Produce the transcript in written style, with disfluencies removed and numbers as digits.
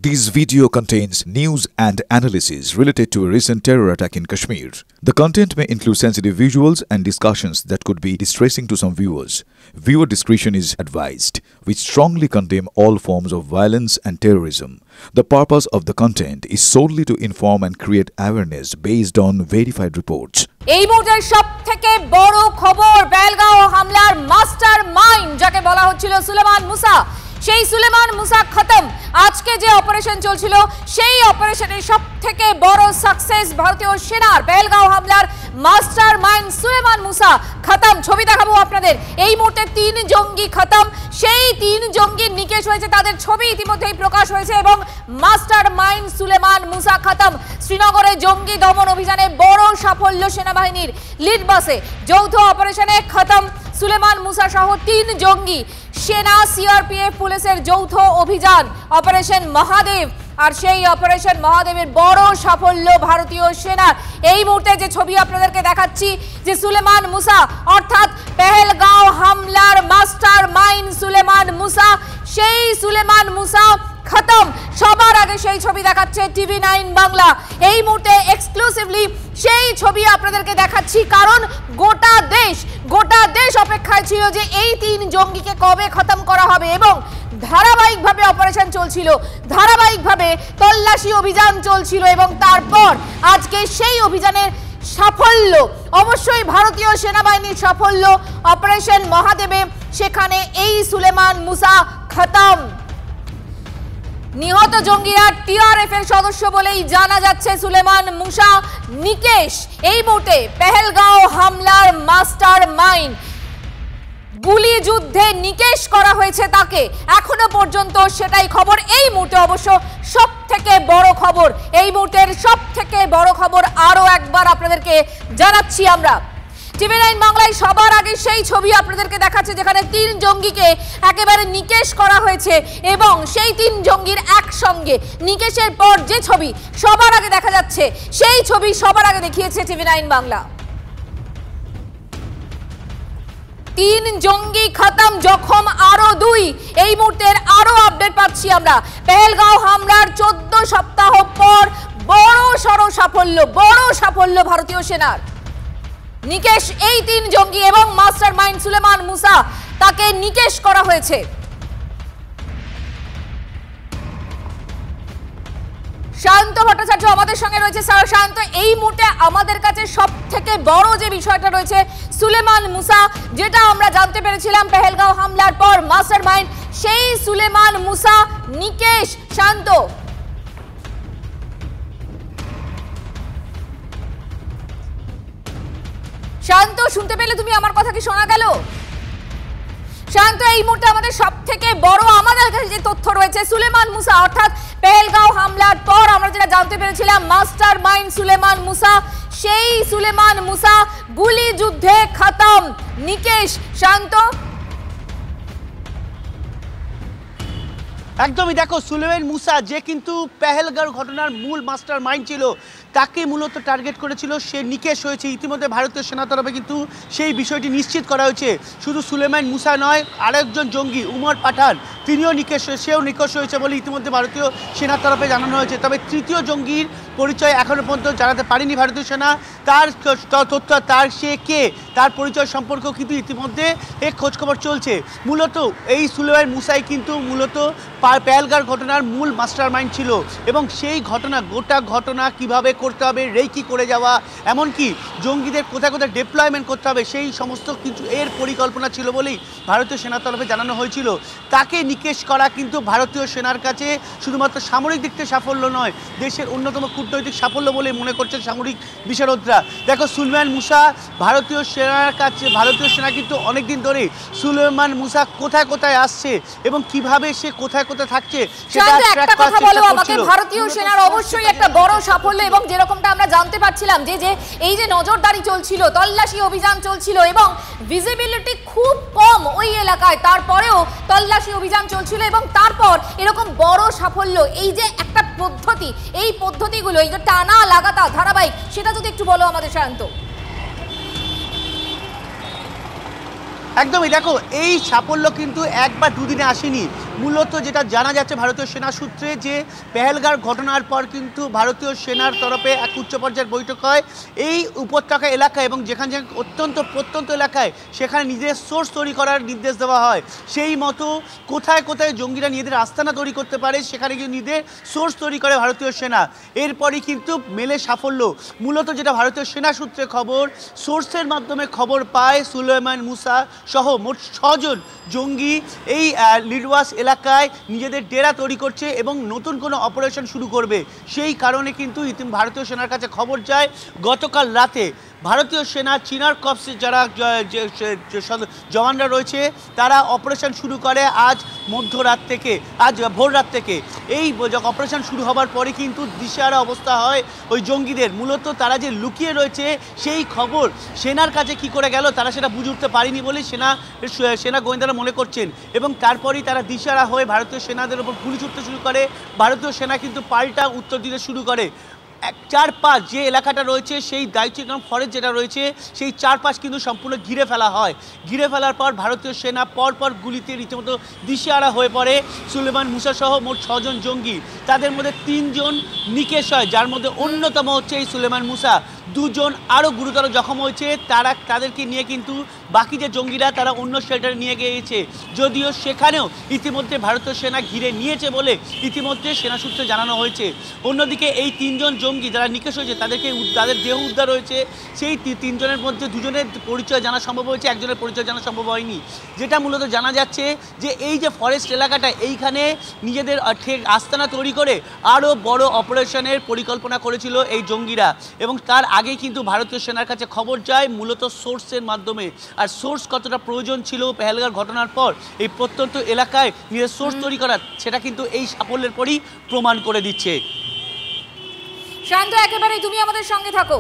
This video contains news and analysis related to a recent terror attack in Kashmir. The content may include sensitive visuals and discussions that could be distressing to some viewers. Viewer discretion is advised. We strongly condemn all forms of violence and terrorism. The purpose of the content is solely to inform and create awareness based on verified reports. এই মুহূর্তের সবথেকে বড় খবর বেলগাঁও হামলার mastermind যাকে বলা হচ্ছিল সুলেমান মুসা সেই সুলেমান মুসা খতম আজকে যে অপারেশন চলছিল সেই অপারেশনের সবথেকে বড় সাকসেস ভারতীয় সেনার বেলগাঁও হামলার মাস্টারমাইন্ড সুলেমান মুসা খতম ছবি দেখাবো আপনাদের এই মুহূর্তে 3 জঙ্গি খতম সেই 3 জঙ্গির নিকেশ হয়েছে তাদের ছবি ইতিমধ্যেই প্রকাশ হয়েছে এবং মাস্টারমাইন্ড সুলেমান মুসা খতম শ্রীনগরে জঙ্গি দমন অভিযানে বড় সাফল্য সেনাবাহিনীর লিড বাসে যৌথ অপারেশনে খতম সুলেমান মুসা সহ 3 জঙ্গি সেনা সিআরপিএফ পুলিশের যৌথ অভিযান অপারেশন মহাদেব আর সেই অপারেশন মহাদেবের বড় সাফল্য ভারতীয় সেনার এই মুহূর্তে যে ছবি আপনাদেরকে দেখাচ্ছি যে সুলেমান মুসা অর্থাৎ পেহেলগাঁও হামলার মাস্টারমাইন্ড সুলেমান মুসা সেই সুলেমান মুসা খতম সবার আগে সেই ছবি দেখাচ্ছে টিভি9 বাংলা এই মুহূর্তে এক্সক্লুসিভলি সেই ছবি আপনাদেরকে দেখাচ্ছি কারণ গোটা দেশ অপেক্ষায় ছিল যে এই 3 জঙ্গিকে কবে খতম করা হবে এবং ধারাবাহিকভাবে অপারেশন চলছিল ধারাবাহিকভাবে তল্লাশি অভিযান চলছিল এবং তারপর আজকে সেই অভিযানের সাফল্য অবশ্যই ভারতীয় সেনাবাহিনীর সাফল্য অপারেশন মহাদেবে সেখানে এই সুলেমান মুসা খতম নিহত জঙ্গিরা টিআরএফ এর সদস্য বলেই জানা যাচ্ছে সুলেমান মুসা নিকেশ এই মুহূর্তে পেহেলগাঁও হামলার মাস্টারমাইন্ড গুলি যুদ্ধে নিকেশ করা হয়েছে তাকে এখনো পর্যন্ত সেটাই খবর এই মুহূর্তে অবশ্য সবথেকে বড় খবর এই মুহূর্তের সবথেকে বড় খবর আরো একবার আপনাদেরকে জানাচ্ছি আমরা টিভি9 বাংলায় সবার আগে সেই ছবি আপনাদেরকে দেখাচ্ছে যেখানে 3 জঙ্গিকে একেবারে নিকেশ করা হয়েছে এবং সেই 3 জঙ্গির একসঙ্গে নিকেশের পর যে ছবি সবার আগে দেখা যাচ্ছে সেই ছবি সবার আগে দেখিয়েছে টিভি9 বাংলা 3 জঙ্গি খতম জখম আরো 2 এই মুহূর্তের আরো আপডেট পাচ্ছি আমরা পেহেলগাঁও হামলার 14 সপ্তাহ পর বড় সাফল্য ভারতীয় সেনার নিকেশ এই 3 জঙ্গি এবং মাস্টারমাইন্ড সুলেমান মুসা তাকে নিকেশ করা হয়েছে শান্ত ভট্টাচার্য আমাদের সঙ্গে রয়েছে স্যার শান্ত এই মুহূর্তে আমাদের কাছে সবথেকে বড় যে বিষয়টা রয়েছে সুলেমান মুসা যেটা আমরা জানতে পেরেছিলাম পেহেলগাঁও হামলার পর মাস্টারমাইন্ড সেই সুলেমান মুসা নিকেশ শান্ত শান্ত শুনতে পেলে তুমি আমার কথা কি শোনা গেল শান্ত এই মুহূর্তে আমাদের সবথেকে বড় আমাদের কাছে যে তথ্য রয়েছে সুলেমান মুসা অর্থাৎ পেহেলগাঁও হামলার পর আমরা যেটা জানতে পেরেছিলাম মাস্টারমাইন্ড সুলেমান মুসা সেই সুলেমান মুসা গুলি যুদ্ধে খতম নিকেশ শান্ত একদমই দেখো সুলেমান মুসা যে কিন্তু পেহেলগাঁও ঘটনার মূল মাস্টারমাইন্ড ছিল তাকে মূলত টার্গেট করেছিল সে নিকেশ হয়েছে ইতিমধ্যে ভারতীয় সেনা তরফে কিন্তু সেই বিষয়টি নিশ্চিত করা হয়েছে শুধু সুলেমান মুসা নয় আরেকজন জঙ্গি উমর পাঠান তিনিও সেও নিকেশ হয়েছে বলে ইতিমধ্যে ভারতীয় সেনার তরফে জানানো হয়েছে তবে তৃতীয় জঙ্গির পরিচয় এখনো পর্যন্ত জানাতে পারেনি ভারতীয় সেনা তার তথ্য তার সে কে তার পরিচয় সম্পর্কেও কিন্তু ইতিমধ্যে খোঁজখবর চলছে মূলত এই সুলেমান মুসাই কিন্তু মূলত পেহেলগাঁও ঘটনার মূল মাস্টারমাইন্ড ছিল এবং সেই গোটা ঘটনা কিভাবে করতে হবে রেকি করে যাওয়া এমনকি জঙ্গিদের কোথায় ডিপ্লয়মেন্ট করতে হবে সেই সমস্ত কিছু এর পরিকল্পনা ছিল বলেই ভারতীয় সেনার তরফে জানানো হয়েছিল তাকে নিকেশ করা কিন্তু ভারতীয় সেনার কাছে শুধুমাত্র সামরিক দিক থেকে সাফল্য নয় দেশের অন্যতম কূটনৈতিক সাফল্য বলে মনে করছেন সামরিক বিশারদরা দেখো সুলেমান মুসা ভারতীয় সেনা কিন্তু অনেকদিন ধরে সুলেমান মুসা কোথায় আসছে এবং কিভাবে সে কোথায় থাকছে সেটা ট্র্যাক করার চেষ্টা করছিল ভারতীয় সেনার অবশ্যই একটা বড় সাফল্য এবং যেরকমটা আমরা জানতে পারছিলাম যে এই যে নজরদারি চলছিল তল্লাশি অভিযান চলছিল এবং ভিজিবিলিটি খুব কম ওই এলাকায় তারপরেও তল্লাশি অভিযান চলছিল এবং তারপর এরকম বড় সাফল্য এই যে একটা পদ্ধতি এই পদ্ধতিগুলো এই যে টানা লাগাতার ধারাবাহিক সেটা যদি একটু বলো আমাদের শান্ত একদমই, দেখো এই সাফল্য কিন্তু এক বা দুদিনে আসেনি। মূলত যেটা জানা যাচ্ছে ভারতীয় সেনা সূত্রে, যে পেহেলগাঁও ঘটনার পর কিন্তু ভারতীয় সেনার তরফে এক উচ্চ পর্যায়ের বৈঠক হয় এই উপত্যকা এলাকায়, এবং যেখানে অত্যন্ত প্রত্যন্ত এলাকায় সেখানে নিজের সোর্স তৈরি করার নির্দেশ দেওয়া হয়। সেই মতো কোথায় কোথায় জঙ্গিরা নিজেদের আস্তানা তৈরি করতে পারে সেখানে কিন্তু নিজেদের সোর্স তৈরি করে ভারতীয় সেনা। এরপরই কিন্তু মেলে সাফল্য। মূলত যেটা ভারতীয় সেনা সূত্রে খবর, সোর্সের মাধ্যমে খবর পায় সুলেমান মুসা সহ মোট 6 জন জঙ্গি এই লিডওয়াস এলাকায় নিজেদের ডেরা তৈরি করছে এবং নতুন কোনো অপারেশন শুরু করবে। সেই কারণে কিন্তু ভারতীয় সেনার কাছে খবর যায় গতকাল রাতে। ভারতীয় সেনা চিনার কর্পসের যারা জওয়ানরা রয়েছে তারা অপারেশন শুরু করে আজ মধ্যরাত থেকে, আজ ভোর রাত থেকে। এই অপারেশন শুরু হবার পরে কিন্তু দিশেহারা অবস্থা হয় ওই জঙ্গিদের। মূলত তারা যে লুকিয়ে রয়েছে সেই খবর সেনার কাছে কি করে গেল তারা সেটা বুঝে উঠতে পারেনি বলে সেনা গোয়েন্দারা মনে করছেন, এবং তারপরেই তারা দিশেহারা হয়ে ভারতীয় সেনাদের উপর গুলি ছুটতে শুরু করে। ভারতীয় সেনা কিন্তু পাল্টা উত্তর দিতে শুরু করে। চারপাশ যে এলাকাটা রয়েছে সেই দায়িত্বগ্রাম ফরেস্ট যেটা রয়েছে সেই চারপাশ কিন্তু সম্পূর্ণ ঘিরে ফেলা হয়। ঘিরে ফেলার পর ভারতীয় সেনা পরপর গুলিতে রীতিমতো দিশেহারা হয়ে পড়ে। সুলেমান মুসা সহ মোট 6 জন জঙ্গি, তাদের মধ্যে 3 জন নিকেশ হয়, যার মধ্যে অন্যতম হচ্ছে এই সুলেমান মুসা। 2 জন আরও গুরুতর জখম হয়েছে। তাদেরকে নিয়ে কিন্তু বাকি যে জঙ্গিরা তারা অন্য শেল্টারে নিয়ে গিয়েছে, যদিও সেখানেও ইতিমধ্যে ভারতীয় সেনা ঘিরে নিয়েছে বলে ইতিমধ্যে সেনা সূত্রে জানানো হয়েছে। অন্যদিকে এই 3 জন জঙ্গি যারা নিকেশ হয়েছে তাদের দেহ উদ্ধার হয়েছে। সেই 3 জনের মধ্যে 2 জনের পরিচয় জানা সম্ভব হয়েছে, একজনের পরিচয় জানা সম্ভব হয়নি। যেটা মূলত জানা যাচ্ছে যে এই যে ফরেস্ট এলাকাটা, এইখানে নিজেদের আস্তানা তৈরি করে আরও বড় অপারেশনের পরিকল্পনা করেছিল এই জঙ্গিরা, এবং তার আগেই কিন্তু ভারতীয় সেনার কাছে খবর যায় মূলত সোর্সের মাধ্যমে। আর সোর্স কতটা প্রয়োজন ছিল পেহেলগাঁও ঘটনার পর এই প্রত্যন্ত এলাকায় নিজের সোর্স তৈরি করার, সেটা কিন্তু এই সাফল্যের পরই প্রমাণ করে দিচ্ছে। শান্ত, একেবারেই তুমি আমাদের সঙ্গে থাকো।